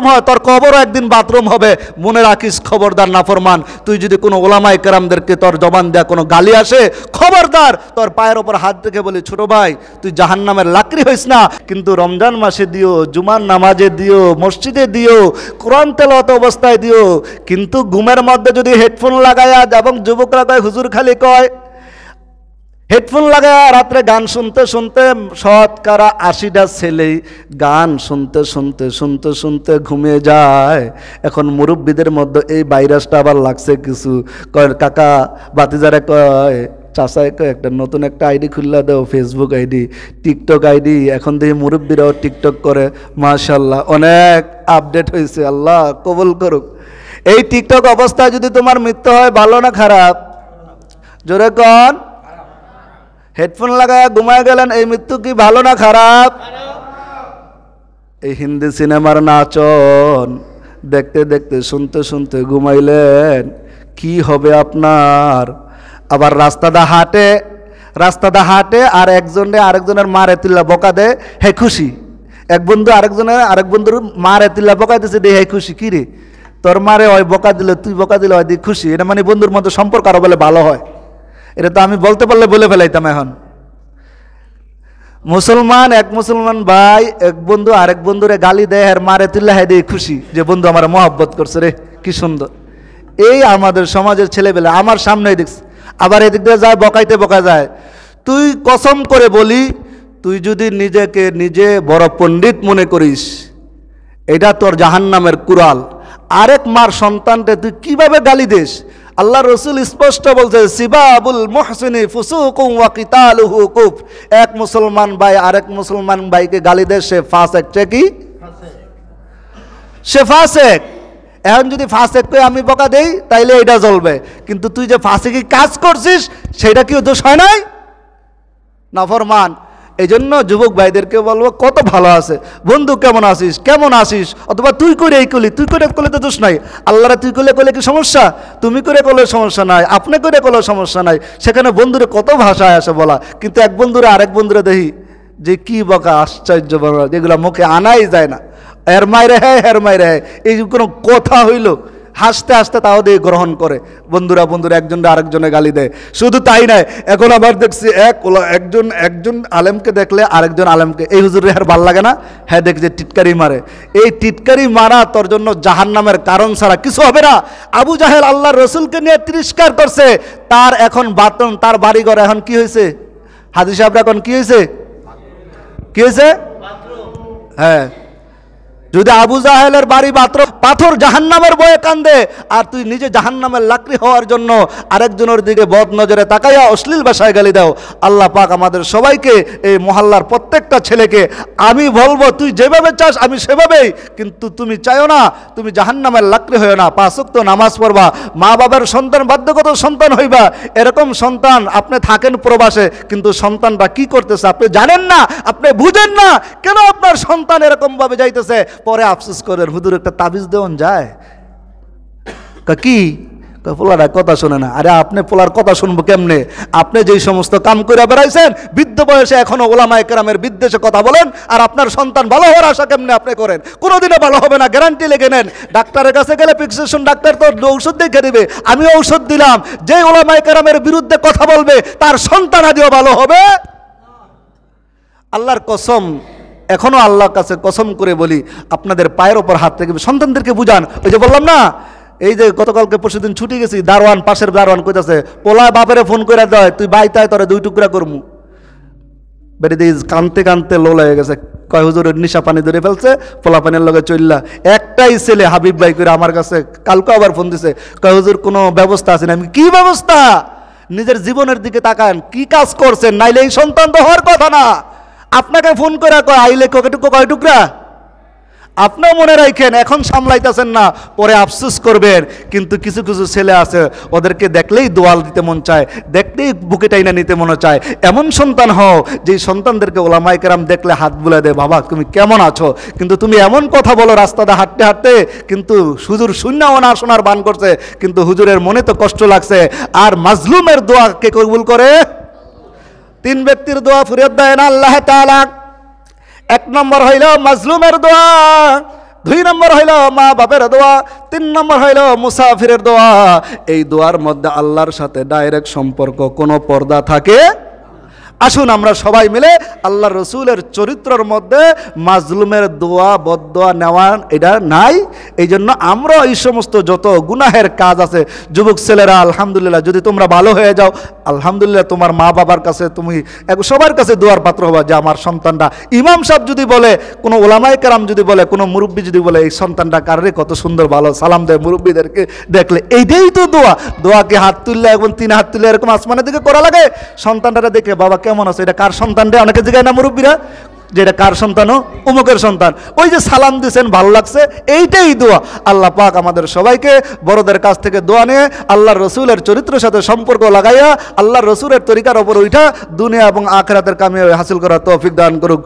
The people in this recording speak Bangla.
হয়, তোর কবরও একদিন বাথরুম হবে। মনে রাখিস খবরদার নাফরমান, তুই যদি কোনো ওলামায়ে কেরামদেরকে তোর জবান দেয়া কোনো গালি আসে, খবরদার তোর পায়ের ওপর হাত রেখে বলি, ছোট ভাই তুই জাহান্নামের লাকড়ি হইস না। কিন্তু রমজান মাসে দিও, জুমার নামাজে দিও, মসজিদে দিও, কোরআন তেলাওয়াত অবস্থায় দিও, কিন্তু ঘুমের মধ্যে যদি হেডফোন লাগায়া, এবং যুবকরা কয় হুজুর খালি কয় হেডফোন লাগায় রাত্রে গান শুনতে শুনতে, শতকরা 80টা ছেলেই গান শুনতে শুনতে শুনতে শুনতে ঘুমিয়ে যায়। এখন মুরব্বীদের মধ্যে এই ভাইরাসটা আবার লাগছে কিছু, কয় কাকা বাতিজারে কয় চাচায় কয় একটা নতুন একটা আইডি খুললা দাও, ফেসবুক আইডি, টিকটক আইডি। এখন দেখি মুরব্বীরাও টিকটক করে, মাশাআল্লাহ অনেক আপডেট হয়েছে, আল্লাহ কবুল করুক। এই টিকটক অবস্থায় যদি তোমার মৃত্যু হয়, ভালো না খারাপ? জোরে কন। হেডফোন লাগায় ঘুমায় গেলেন, এই মৃত্যু কি ভালো না খারাপ? এই হিন্দি সিনেমার নাচন দেখতে দেখতে শুনতে শুনতে ঘুমাইলেন, কি হবে আপনার? আবার রাস্তাদা হাঁটে আর আরেকজনের মার এতিল্লা বকা দে, হে খুশি। এক বন্ধু আরেক বন্ধুর মার এতিল্লা বকা দিচ্ছে, দে হে খুশি। কি রে তোর মারে হয় বকা দিলে, তুই বকা দিলে হয় দি খুশি। এটা মানে বন্ধুর মধ্যে সম্পর্ক আরো বলে ভালো হয়। এটা তো আমি বলতে পারলে বলে ফেলাইতাম। এখন এক মুসলমান ভাই এক বন্ধু আরেক বন্ধুরে গালি দেয়, আর মারে তুল্লা হ্যাঁ দিয়ে খুশি যে বন্ধু আমার মহব্বত করছে রে, কি সুন্দর। এই আমাদের সমাজের ছেলেবেলা আমার সামনেই দেখছি। আবার এদিক দিয়ে যায় বকা যায়। তুই কসম করে বলি, তুই যদি নিজেকে নিজে বড় পণ্ডিত মনে করিস, এটা তোর জাহান্নামের কুড়াল। আরেক মার সন্তানকে তুই কিভাবে গালি দিস? আল্লাহ রসুল স্পষ্ট বলছে, সিবাবুল মুহসিনি ফুসুকুম ওয়া কিতালুহু কুফর। এক মুসলমান ভাই আরেক মুসলমান ভাইকে গালি দেয়, সে ফাসেক। সে ফাসেক। এখন যদি ফাসেককে আমি বকা দেই তাইলে এটা চলবে, কিন্তু তুই যে ফাসেকি কাজ করছিস সেটা কি দোষ হয় নাই? নাফরমান। এই জন্য যুবক ভাইদেরকে বলবো, কত ভালো আছে বন্ধু, কেমন আসিস, অথবা তুই করে এই করলি, তুই করে করলে তো দোষ নাই। আল্লাহরা তুই করলে কি সমস্যা? তুমি করে করলে সমস্যা নাই, আপনি করে করলে সমস্যা নাই। সেখানে বন্ধুরে কত ভাষায় আসে বলা, কিন্তু এক বন্ধুরে আরেক বন্ধুরে দেখি যে কি বকা, আশ্চর্য বলা, যেগুলো মুখে আনাই যায় না। এর মাইরে হ্যাঁ, এই কোনো কথা হইল, হাসতে হাসতে তাও দিয়ে গ্রহণ করে। বন্ধুরা একজনরা আরেকজনে গালি দেয়। শুধু তাই নয়, এখন আবার দেখছি একজন আলেমকে দেখলে আরেকজন আলেমকে, এই হুজুরের আর ভাল লাগে না, হ্যাঁ দেখছে টিটকারি মারে। এই টিটকারি মারা তোর জন্য জাহান্নামের কারণ ছাড়া কিছু হবে না। আবু জাহেল আল্লাহর রসুলকে নিয়ে তিরস্কার করছে, তার এখন বাতন, তার বাড়িঘর এখন কি হয়েছে? হাজী সাহেবরা এখন কি হয়েছে? হ্যাঁ, যদি আবু জাহেলের বাড়ি পাথর জাহান্নামের বয়ে কান্দে, আর তুই নিজে জাহান্নামের লাকড়ি হওয়ার জন্য আরেকজনের দিকে বদ নজরে তাকাইয়া অশ্লীল ভাষায় গালি দাও। আল্লাহ পাক আমাদের সবাইকে, এই মহল্লার প্রত্যেকটা ছেলেকে আমি বলবো, তুই যেভাবে চাস আমি সেভাবেই, কিন্তু তুমি চাইও না তুমি জাহান্নামের লাকড়ি হইও না। 5 ওয়াক্ত নামাজ পড়বা, মা বাবার সন্তান, বাধ্যগত সন্তান হইবা। এরকম সন্তান, আপনি থাকেন প্রবাসে, কিন্তু সন্তানটা কি করতেছে আপনি জানেন না, আপনি বুঝেন না কেন আপনার সন্তান এরকম ভাবে যাইতেছে। পরে আফসোস করেন, হুজুর একটা তাবিজ দেওয়ান যায় কি? পোলারা কথা শোনে না। আরে আপনি পোলার কথা শুনবো কেমনে? আপনি যেই সমস্ত কাম করে বেড়াইছেন, বৃদ্ধ বয়সে এখনো ওলামায়ে কেরামের বিদ্বেষে কথা বলেন, আর আপনার সন্তান ভালো হওয়ার আশা কেমনে আপনি করেন? কোনোদিনও ভালো হবে না, গ্যারান্টি লেগে নেন। ডাক্তারের কাছে গেলে প্রেসক্রিপশন ডাক্তার তো ঔষধ দেখে দিবে, আমি ঔষধ দিলাম, যে ওলামায়ে কেরামের বিরুদ্ধে কথা বলবে তার সন্তান আদিও ভালো হবে। আল্লাহর কসম, এখনো আল্লাহর কাছে কসম করে বলি, আপনাদের পায়ের ওপর হাত রেখে সন্তানদেরকে বুঝান। ওই যে বললাম না, এই যে গতকালকে পরশুদিন ছুটি গেছি, দারোয়ান, পাশের দারোয়ান কইতাছে, পোলা বাপেরে ফোন করে দেয়, তুই বাইতায় তোরে 2 টুকরা করমু। বেড়ে দিয়ে কানতে কানতে লোল হয়ে গেছে, কয় হুজুরের নিশা পানি ধরে ফেলছে, পোলা পানির লগে চললা। একটাই ছেলে হাবিব ভাই করে আমার কাছে কালকে আবার ফোন দিছে, কয় হুজুর কোনো ব্যবস্থা আছে না? আমি কি ব্যবস্থা? নিজের জীবনের দিকে তাকান, কি কাজ করছেন, নাইলে এই সন্তান তো হওয়ার কথা না। আপনাকে ফোন করে কয় আইলে কয় টুকরা? আপনিও মনে রাখেন, এখন সামলাইতেছেন না, পরে আফসোস করবেন। কিন্তু কিছু কিছু ছেলে আছে, ওদেরকে দেখলেই দোয়াল দিতে মন চায়, দেখলেই বুকে টাইনা নিতে মনে চায়। এমন সন্তান হও যে সন্তানদেরকে ওলামায়ে কেরাম দেখলে হাত বুলে দেয়, বাবা তুমি কেমন আছো? কিন্তু তুমি এমন কথা বলো রাস্তাতে হাঁটতে হাঁটতে, কিন্তু হুজুর শূন্যও না শোনার বান করছে, কিন্তু হুজুরের মনে তো কষ্ট লাগছে। আর মাজলুমের দোয়া কে কবুল করে? 3 ব্যক্তির দোয়া ফরিয়াদ দেয় না আল্লাহ তাআলা। 1 নম্বর হইল মাজলুমের দোয়া। 2 নম্বর হইল মা বাপের দোয়া, 3 নম্বর হইল মুসাফিরের দোয়া। এই দোয়ার মধ্যে আল্লাহর সাথে ডাইরেক্ট সম্পর্ক, কোনো পর্দা থাকে। আসুন আমরা সবাই মিলে আল্লাহ রসুলের চরিত্রের মধ্যে মাজলুমের দোয়া বদদোয়া নেওয়া এটা নাই। এই জন্য আমরা এই সমস্ত যত গুনাহের কাজ আছে, যুবক ছেলেরা আলহামদুলিল্লাহ যদি তোমরা ভালো হয়ে যাও, আলহামদুলিল্লাহ তোমার মা বাবার কাছে তুমি সবার কাছে দোয়ার পাত্র হবা যে আমার সন্তানটা, ইমাম সাহেব যদি বলে, কোনো ওলামায়ে কেরাম যদি বলে, কোনো মুরব্বী যদি বলে এই সন্তানটা কারে কত সুন্দর ভালো, সালাম দেয় মুরব্বীদেরকে দেখলে, এইটাই তো দোয়া। দোয়াকে হাত তুললে এবং 3 হাত তুললে এরকম আসমানের দিকে করা লাগে। সন্তানটা দেখে বাবা কেমন আছে, এটা কার সন্তান রে, অনেকে জিজ্ঞাসা না মুরব্বীরা যে এটা কার সন্তান, অমুকের সন্তান, ওই যে সালাম দিয়েছেন ভালো লাগছে, এইটাই দোয়া। আল্লাহ পাক আমাদের সবাইকে বড়দের কাছ থেকে দোয়া নিয়ে আল্লাহর রসুলের চরিত্রের সাথে সম্পর্ক লাগাইয়া আল্লাহর রসুলের তরিকার ওপর উঠা দুনিয়া এবং আখিরাতের কামিয়াবি হাসিল করার তৌফিক দান করুক।